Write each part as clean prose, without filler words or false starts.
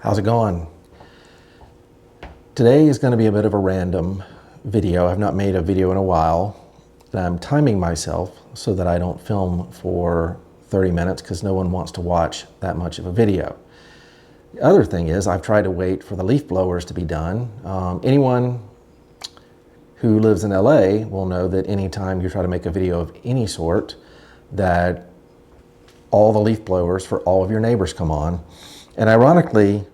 How's it going? Today is going to be a bit of a random video. I've not made a video in a while. I'm timing myself so that I don't film for 30 minutes because no one wants to watch that much of a video. The other thing is I've tried to wait for the leaf blowers to be done. Anyone who lives in LA will know that anytime you try to make a video of any sort, that all the leaf blowers for all of your neighbors come on. And ironically,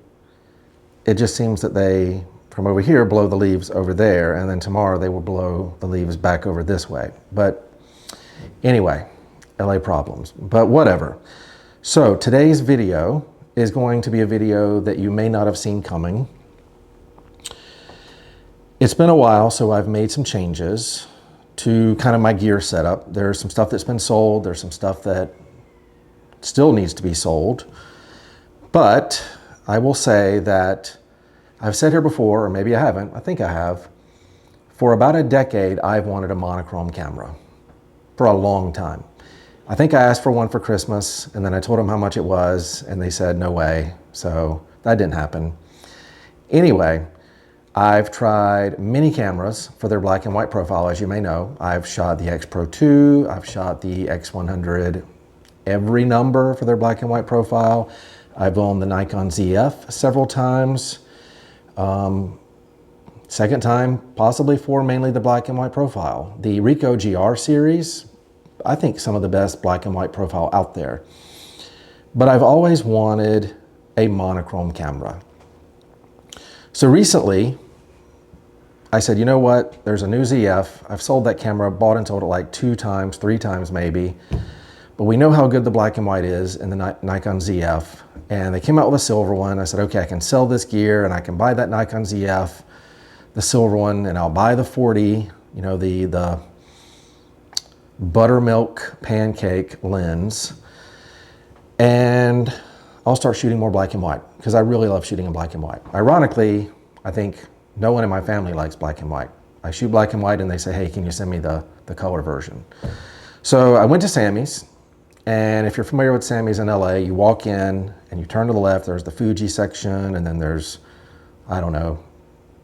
it just seems that they, from over here, blow the leaves over there, and then tomorrow they will blow the leaves back over this way. But anyway, LA problems, but whatever. So today's video is going to be a video that you may not have seen coming. It's been a while, so I've made some changes to kind of my gear setup. There's some stuff that's been sold. There's some stuff that still needs to be sold. But I will say that I've said here before, or maybe I haven't, I think I have, for about a decade, I've wanted a monochrome camera for a long time. I think I asked for one for Christmas, and then I told them how much it was, and they said no way, so that didn't happen. Anyway, I've tried many cameras for their black and white profile, as you may know. I've shot the XPro 2, I've shot the X100 every number for their black and white profile. I've owned the Nikon ZF several times. Second time, possibly for mainly the black and white profile. The Ricoh GR series, I think some of the best black and white profile out there. But I've always wanted a monochrome camera. So recently, I said, you know what, there's a new ZF. I've sold that camera, bought and sold it like 2 times, 3 times maybe. But we know how good the black and white is in the Nikon ZF. And they came out with a silver one. I said, okay, I can sell this gear and I can buy that Nikon ZF, the silver one, and I'll buy the 40, you know, the buttermilk pancake lens. And I'll start shooting more black and white because I really love shooting in black and white. Ironically, I think no one in my family likes black and white. I shoot black and white and they say, hey, can you send me the color version? So I went to Sammy's. And if you're familiar with Sammy's in LA, you walk in and you turn to the left, there's the Fuji section, and then there's, I don't know,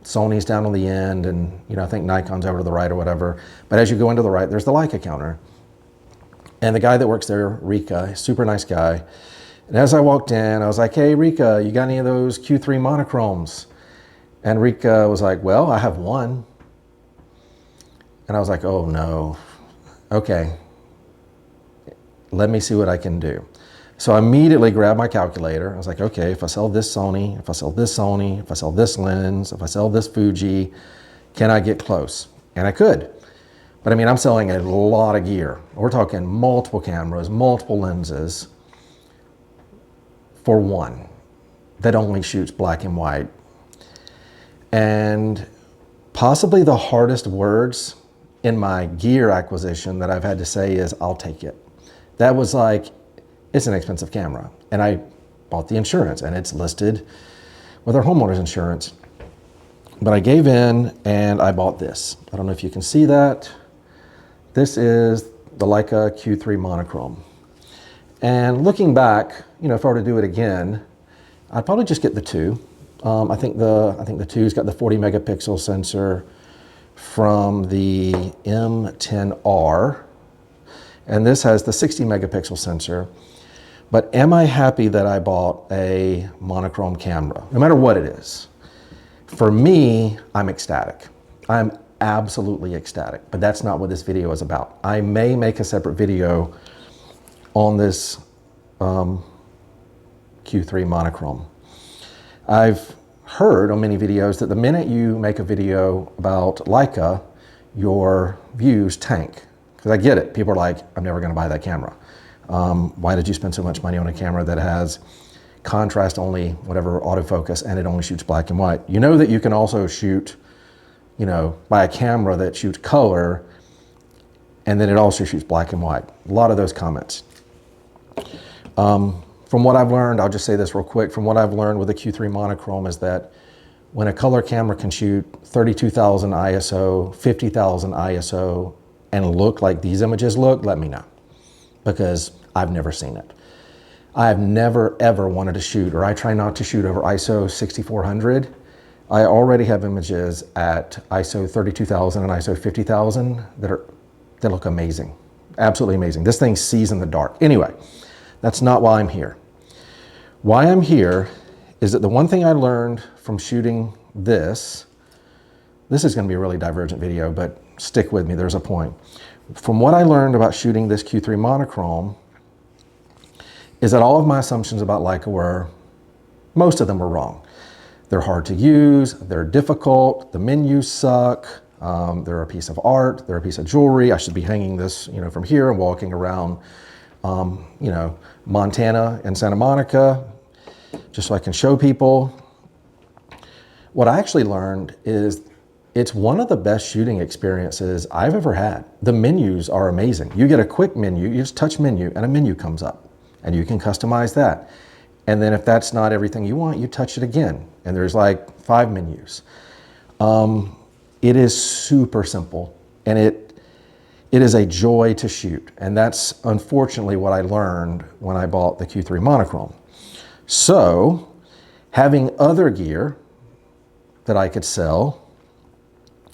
Sony's down on the end, and you know, I think Nikon's over to the right or whatever. But as you go into the right, there's the Leica counter. And the guy that works there, Rika, super nice guy. And as I walked in, I was like, hey, Rika, you got any of those Q3 monochromes? And Rika was like, well, I have one. And I was like, oh no, okay. Let me see what I can do. So I immediately grabbed my calculator. I was like, okay, if I sell this Sony, if I sell this Sony, if I sell this lens, if I sell this Fuji, can I get close? And I could. But I mean, I'm selling a lot of gear. We're talking multiple cameras, multiple lenses for one that only shoots black and white. And possibly the hardest words in my gear acquisition that I've had to say is, I'll take it. That was like, it's an expensive camera. And I bought the insurance and it's listed with our homeowner's insurance. But I gave in and I bought this. I don't know if you can see that. This is the Leica Q3 monochrome. And looking back, you know, if I were to do it again, I'd probably just get the 2. I think the 2's got the 40 megapixel sensor from the M10R. And this has the 60 megapixel sensor. But am I happy that I bought a monochrome camera, no matter what it is? For me, I'm ecstatic. I'm absolutely ecstatic, but that's not what this video is about. I may make a separate video on this Q3 monochrome. I've heard on many videos that the minute you make a video about Leica, your views tank. Because I get it. People are like, I'm never going to buy that camera. Why did you spend so much money on a camera that has contrast only, whatever, autofocus, and it only shoots black and white? You know that you can also shoot, you know, buy a camera that shoots color, and then it also shoots black and white. A lot of those comments. From what I've learned, I'll just say this real quick. From what I've learned with the Q3 monochrome is that when a color camera can shoot 32,000 ISO, 50,000 ISO, and look like these images look, let me know, because I've never seen it. I have never ever wanted to shoot, or I try not to shoot over ISO 6400. I already have images at ISO 32,000 and ISO 50,000 that look amazing, absolutely amazing. This thing sees in the dark. Anyway, that's not why I'm here. Why I'm here is that the one thing I learned from shooting this is going to be a really divergent video, but stick with me, there's a point. From what I learned about shooting this Q3 monochrome is that all of my assumptions about Leica most of them were wrong. They're hard to use, they're difficult, the menus suck, they're a piece of art, they're a piece of jewelry. I should be hanging this, from here and walking around, Montana and Santa Monica, just so I can show people. What I actually learned is it's one of the best shooting experiences I've ever had. The menus are amazing. You get a quick menu, you just touch menu and a menu comes up and you can customize that. And then if that's not everything you want, you touch it again. And there's like 5 menus. It is super simple and it is a joy to shoot. And that's unfortunately what I learned when I bought the Q3 monochrome. So having other gear that I could sell,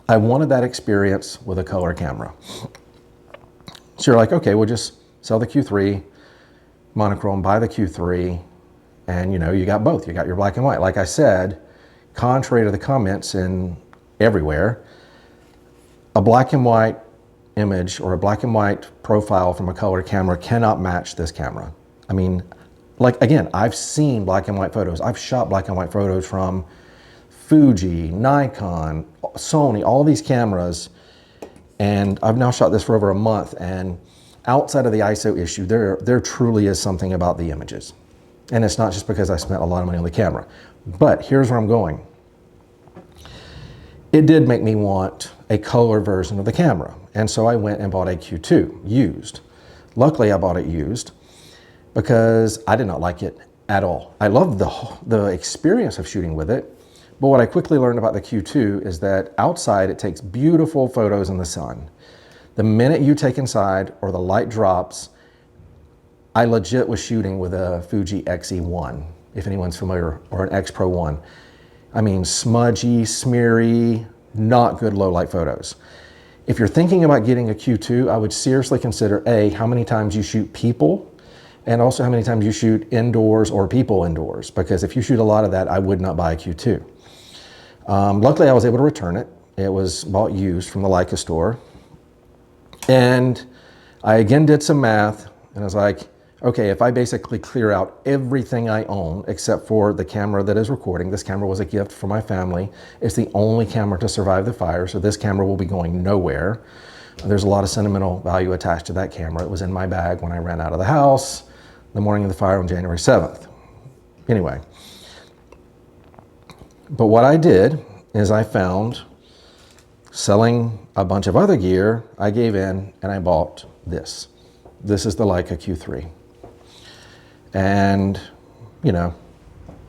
I wanted that experience with a color camera. So you're like, okay, we'll just sell the Q3 monochrome, buy the Q3, and you got both. You got your black and white. Like I said, contrary to the comments in everywhere, a black and white image or a black and white profile from a color camera cannot match this camera. I mean, again, I've seen black and white photos. I've shot black and white photos from Fuji, Nikon, Sony, all these cameras, and I've now shot this for over a month, and outside of the ISO issue, there truly is something about the images. And it's not just because I spent a lot of money on the camera. But here's where I'm going. It did make me want a color version of the camera, and so I went and bought a Q2 used. Luckily, I bought it used because I did not like it at all. I loved the experience of shooting with it. But what I quickly learned about the Q2 is that outside it takes beautiful photos in the sun. The minute you take inside or the light drops, I legit was shooting with a Fuji XE1, if anyone's familiar, or an XPro 1. I mean, smudgy, smeary, not good low light photos. If you're thinking about getting a Q2, I would seriously consider A, how many times you shoot people, and also how many times you shoot indoors or people indoors, because if you shoot a lot of that, I would not buy a Q2. Luckily, I was able to return it. It was bought used from the Leica store. And I again did some math, and I was like, okay, if I basically clear out everything I own except for the camera that is recording, this camera was a gift for my family. It's the only camera to survive the fire, so this camera will be going nowhere. There's a lot of sentimental value attached to that camera. It was in my bag when I ran out of the house the morning of the fire on January 7th. Anyway. But what I did is I found, selling a bunch of other gear, I gave in and I bought this. This is the Leica Q3. And,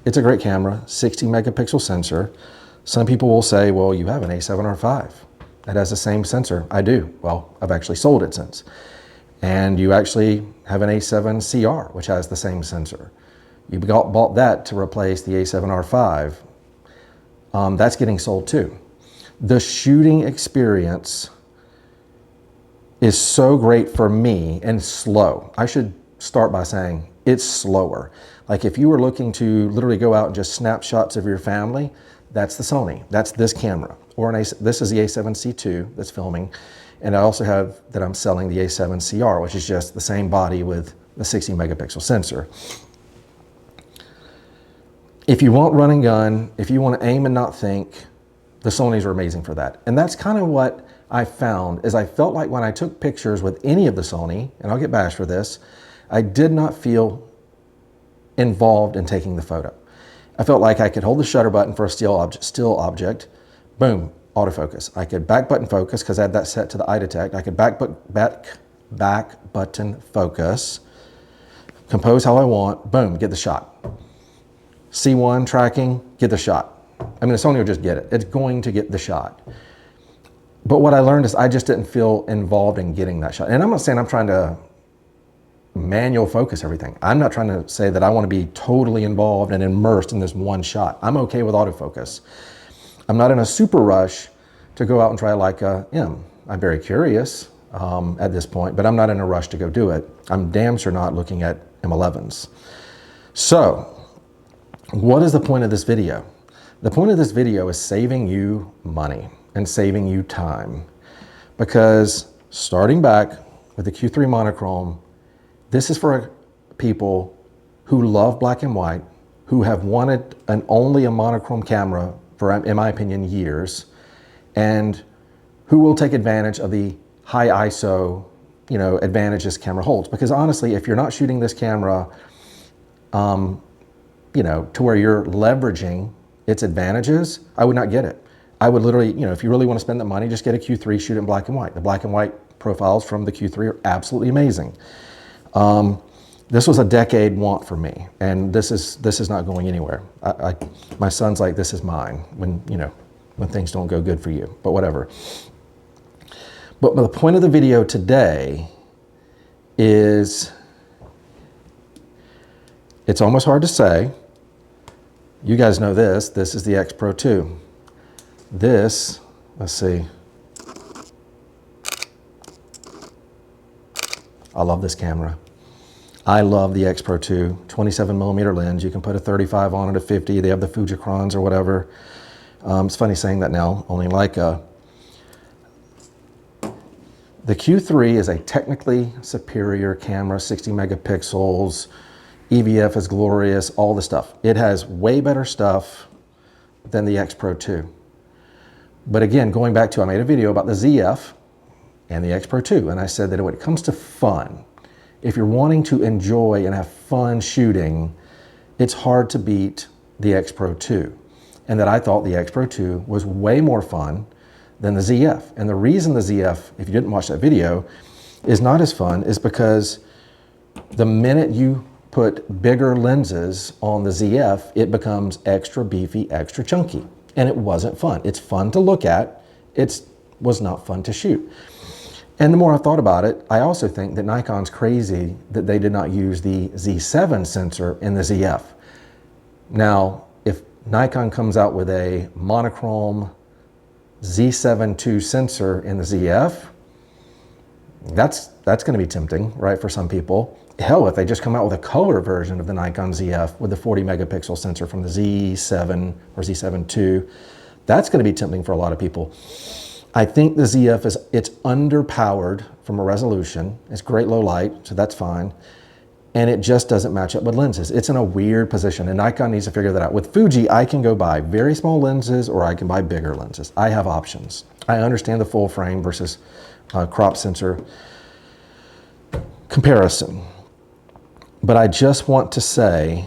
it's a great camera, 60 megapixel sensor. Some people will say, well, you have an A7R5 that has the same sensor. I do. Well, I've actually sold it since. And you actually have an A7CR, which has the same sensor. You bought that to replace the A7R5. That's getting sold too. The shooting experience is so great for me and slow. I should start by saying it's slower. Like if you were looking to literally go out and just snap shots of your family, that's the Sony, that's this camera. Or this is the A7C2 that's filming. And I also have that I'm selling the A7CR, which is just the same body with the 60 megapixel sensor. If you want run and gun, if you want to aim and not think, the Sonys are amazing for that. And that's kind of what I found, is I felt like when I took pictures with any of the Sony, and I'll get bashed for this, I did not feel involved in taking the photo. I felt like I could hold the shutter button for a still object, boom, autofocus. I could back button focus because I had that set to the eye detect. I could back button focus, compose how I want, boom, get the shot. C1 tracking, get the shot. I mean, the Sony will just get it. It's going to get the shot. But what I learned is I just didn't feel involved in getting that shot. And I'm not saying I'm trying to manual focus everything. I'm not trying to say that I want to be totally involved and immersed in this one shot. I'm okay with autofocus. I'm not in a super rush to go out and try Leica M. I'm very curious at this point, but I'm not in a rush to go do it. I'm damn sure not looking at M11s. So, what is the point of this video? The point of this video is saving you money and saving you time. Because starting back with the Q3 monochrome, this is for people who love black and white, who have wanted only a monochrome camera for, in my opinion, years, and who will take advantage of the high ISO, advantage this camera holds. Because honestly, if you're not shooting this camera, to where you're leveraging its advantages, I would not get it. I would literally, if you really want to spend the money, just get a Q3, shoot it in black and white. The black and white profiles from the Q3 are absolutely amazing. This was a decade want for me, and this is not going anywhere. My son's like, this is mine when things don't go good for you, but whatever. But the point of the video today is, it's almost hard to say. You guys know this is the XPro 2. This, let's see. I love this camera. I love the XPro 2, 27mm lens. You can put a 35 on it, a 50. They have the Fuji or whatever. It's funny saying that now, only Leica. The Q3 is a technically superior camera, 60 megapixels. EVF is glorious, all the stuff. It has way better stuff than the XPro 2. But again, going back to, I made a video about the ZF and the XPro 2, and I said that when it comes to fun, if you're wanting to enjoy and have fun shooting, it's hard to beat the XPro 2. And that I thought the XPro 2 was way more fun than the ZF. And the reason the ZF, if you didn't watch that video, is not as fun is because the minute you put bigger lenses on the ZF, it becomes extra beefy, extra chunky. And it wasn't fun. It's fun to look at. It was not fun to shoot. And the more I've thought about it, I also think that Nikon's crazy that they did not use the Z7 sensor in the ZF. Now, if Nikon comes out with a monochrome Z7 II sensor in the ZF, that's going to be tempting, right, for some people. Hell, if they just come out with a color version of the Nikon ZF with the 40 megapixel sensor from the Z7 or Z7 II, that's going to be tempting for a lot of people. I think the ZF it's underpowered from a resolution. It's great low light, so that's fine. And it just doesn't match up with lenses. It's in a weird position, and Nikon needs to figure that out. With Fuji, I can go buy very small lenses or I can buy bigger lenses. I have options. I understand the full frame versus crop sensor comparison. But I just want to say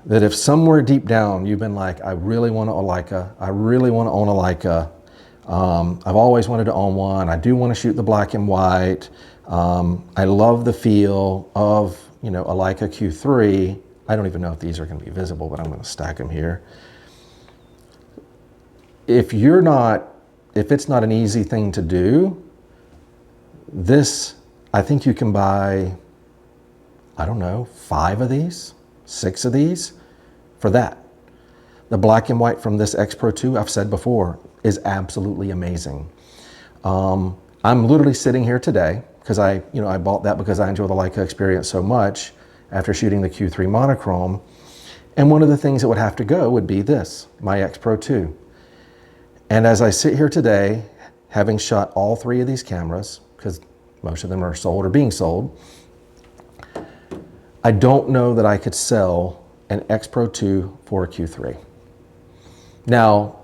that if somewhere deep down you've been like, I really want to own a Leica, I really want to own a Leica, I've always wanted to own one, I do want to shoot the black and white, I love the feel of a Leica Q3. I don't even know if these are going to be visible, but I'm going to stack them here. If it's not an easy thing to do, I think you can buy, I don't know, 5 of these, 6 of these for that. The black and white from this XPro 2, I've said before, is absolutely amazing. I'm literally sitting here today because I bought that because I enjoy the Leica experience so much after shooting the Q3 monochrome. And one of the things that would have to go would be this, my XPro 2. And as I sit here today, having shot all 3 of these cameras, because most of them are sold or being sold, I don't know that I could sell an XPro 2 for a Q3. Now,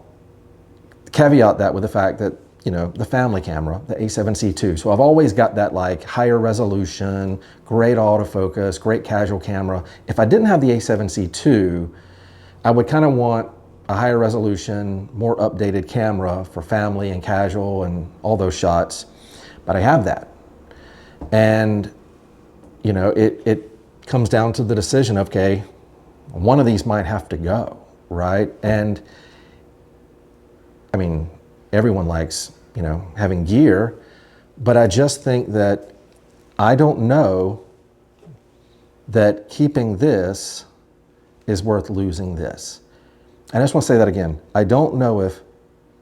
caveat that with the fact that, the family camera, the A7C II. So I've always got that like higher resolution, great autofocus, great casual camera. If I didn't have the A7C II, I would kind of want a higher resolution, more updated camera for family and casual and all those shots. But I have that. And, it comes down to the decision of, okay, one of these might have to go, right? And I mean, everyone likes, having gear, but I just think that I don't know that keeping this is worth losing this. And I just want to say that again. I don't know if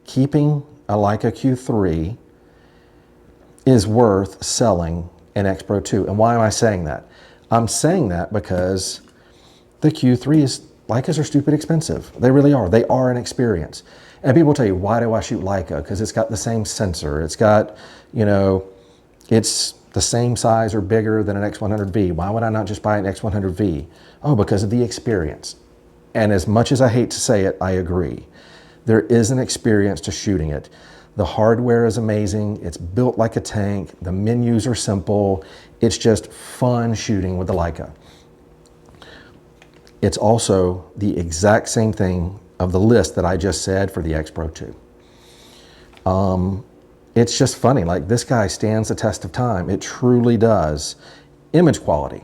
keeping a Leica Q3 is worth selling an XPro 2. And why am I saying that? I'm saying that because the Q3 is, Leicas are stupid expensive. They really are. They are an experience. And people tell you, why do I shoot Leica? Because it's got the same sensor. It's got, you know, it's the same size or bigger than an X100V. Why would I not just buy an X100V? Oh, because of the experience. And as much as I hate to say it, I agree. There is an experience to shooting it. The hardware is amazing. It's built like a tank. The menus are simple. It's just fun shooting with the Leica. It's also the exact same thing of the list that I just said for the XPro 2. It's just funny, like this guy stands the test of time. It truly does. Image quality.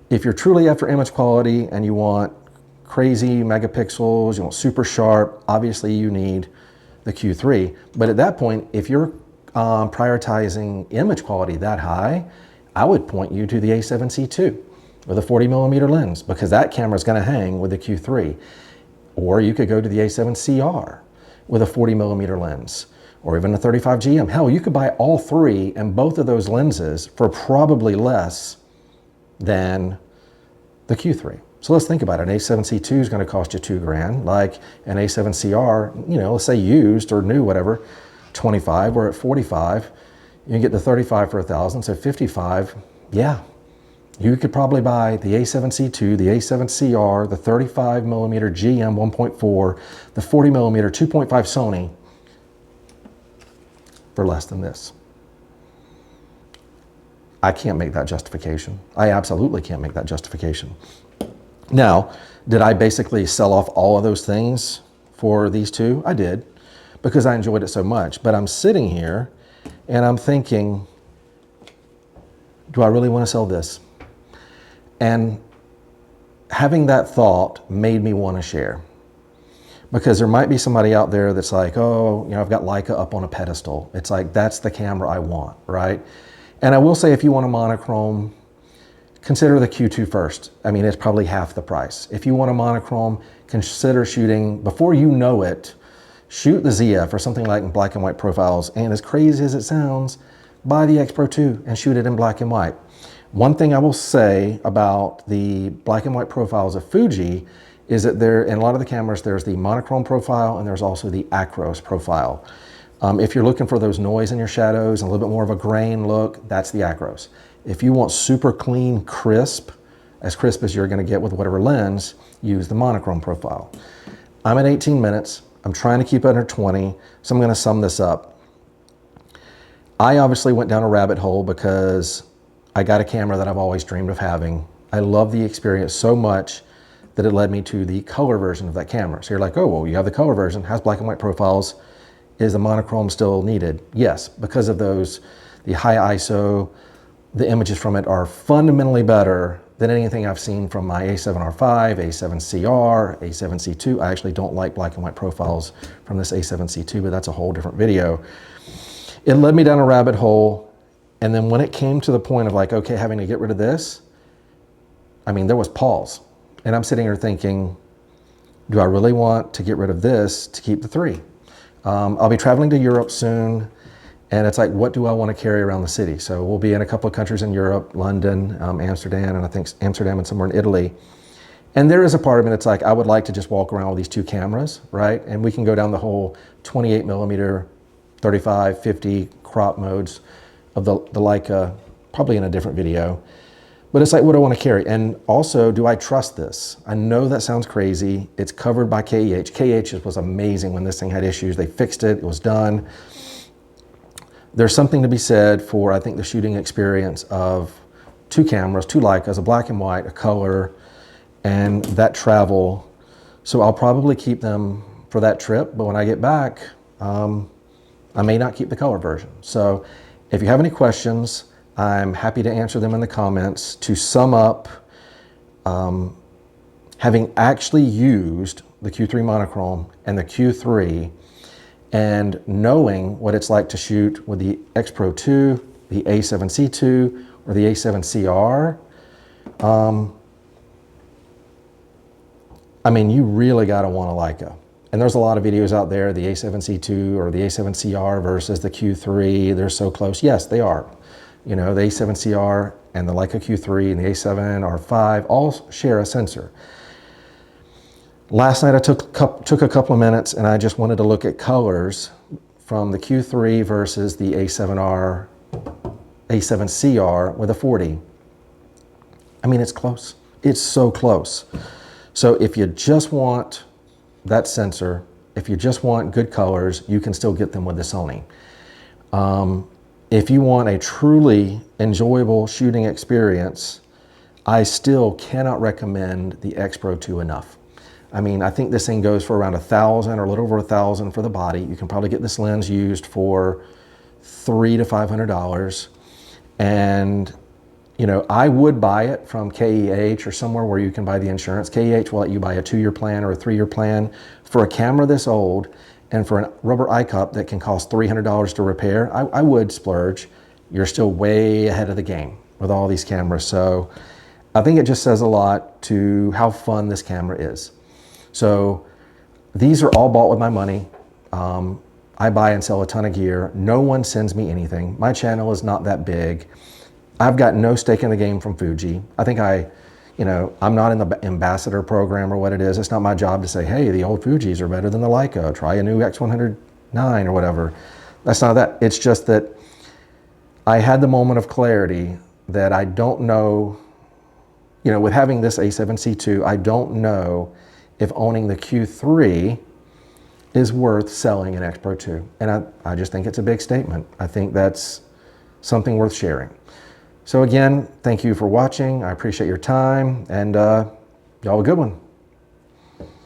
If you're truly after image quality and you want crazy megapixels, you want super sharp, obviously you need the Q3. But at that point, if you're prioritizing image quality that high, I would point you to the A7C II with a 40mm lens, because that camera is going to hang with the Q3. Or you could go to the A7CR with a 40mm lens, or even a 35GM. Hell, you could buy all three and both of those lenses for probably less than the Q3. So let's think about it. An A7C II is going to cost you $2,000, like an A7CR, you know, let's say used or new, whatever, 25, or at 45, you can get the 35 for $1,000, so 55, yeah. You could probably buy the A7C II, the A7CR, the 35mm GM 1.4, the 40mm 2.5 Sony for less than this. I can't make that justification. I absolutely can't make that justification. Now, did I basically sell off all of those things for these two? I did, because I enjoyed it so much. But I'm sitting here and I'm thinking, do I really want to sell this? And having that thought made me want to share, because there might be somebody out there that's like, oh, you know, I've got Leica up on a pedestal. It's like, that's the camera I want, right? And I will say, if you want a monochrome, consider the Q2 first. I mean, it's probably half the price. If you want a monochrome, consider shooting, before you know it, shoot the ZF or something like black and white profiles. And as crazy as it sounds, buy the XPro 2 and shoot it in black and white. One thing I will say about the black and white profiles of Fuji is that there, in a lot of the cameras, there's the monochrome profile and there's also the acros profile. If you're looking for those noise in your shadows and a little bit more of a grain look, that's the acros. If you want super clean, crisp as you're going to get with whatever lens, use the monochrome profile. I'm at 18 minutes. I'm trying to keep it under 20, so I'm going to sum this up. I obviously went down a rabbit hole because I got a camera that I've always dreamed of having. I love the experience so much that it led me to the color version of that camera. So you're like, oh, well, you have the color version, has black and white profiles. Is the monochrome still needed? Yes, because of those, the high ISO, the images from it are fundamentally better than anything I've seen from my A7R5, A7CR, A7C II. I actually don't like black and white profiles from this A7C II, but that's a whole different video. It led me down a rabbit hole. And then when it came to the point of like, okay, having to get rid of this, I mean, there was pause. And I'm sitting here thinking, do I really want to get rid of this to keep the 3? I'll be traveling to Europe soon. And it's like, what do I want to carry around the city? So we'll be in a couple of countries in Europe, London, Amsterdam, and I think Amsterdam and somewhere in Italy. And there is a part of me that's like, I would like to just walk around with these 2 cameras, right? And we can go down the whole 28mm, 35, 50 crop modes of the Leica, probably in a different video. But it's like, what do I want to carry? And also, do I trust this? I know that sounds crazy. It's covered by KEH. KEH was amazing when this thing had issues. They fixed it. It was done. There's something to be said for, I think, the shooting experience of 2 cameras, 2 Leicas, a black and white, a color, and that travel. So I'll probably keep them for that trip. But when I get back, I may not keep the color version. So if you have any questions, I'm happy to answer them in the comments. To sum up, having actually used the Q3 monochrome and the Q3 and knowing what it's like to shoot with the XPro 2, the A7C II, or the A7CR, I mean, you really got to want a Leica. And there's a lot of videos out there, the A7C2 or the A7CR versus the Q3, they're so close. Yes, they are. You know, the A7CR and the Leica Q3 and the A7R5 all share a sensor. Last night I took a couple of minutes and I just wanted to look at colors from the Q3 versus the A7CR with a 40. I mean, it's close. It's so close. So if you just want that sensor, if you just want good colors, you can still get them with the Sony. If you want a truly enjoyable shooting experience, I still cannot recommend the XPro 2 enough. I mean, I think this thing goes for around $1,000 or a little over $1,000 for the body. You can probably get this lens used for $300 to $500. And you know, I would buy it from KEH or somewhere where you can buy the insurance. KEH will let you buy a 2-year plan or a 3-year plan. For a camera this old and for a rubber eye cup that can cost $300 to repair, I would splurge. You're still way ahead of the game with all these cameras. So I think it just says a lot to how fun this camera is. So these are all bought with my money. I buy and sell a ton of gear. No one sends me anything. My channel is not that big. I've got no stake in the game from Fuji. I think I'm not in the ambassador program or what it is. It's not my job to say, hey, the old Fujis are better than the Leica. Try a new X109 or whatever. That's not that. It's just that I had the moment of clarity that I don't know, you know, with having this A7C2, I don't know if owning the Q3 is worth selling an XPro 2. And I just think it's a big statement. I think that's something worth sharing. So again, thank you for watching. I appreciate your time, and y'all have a good one.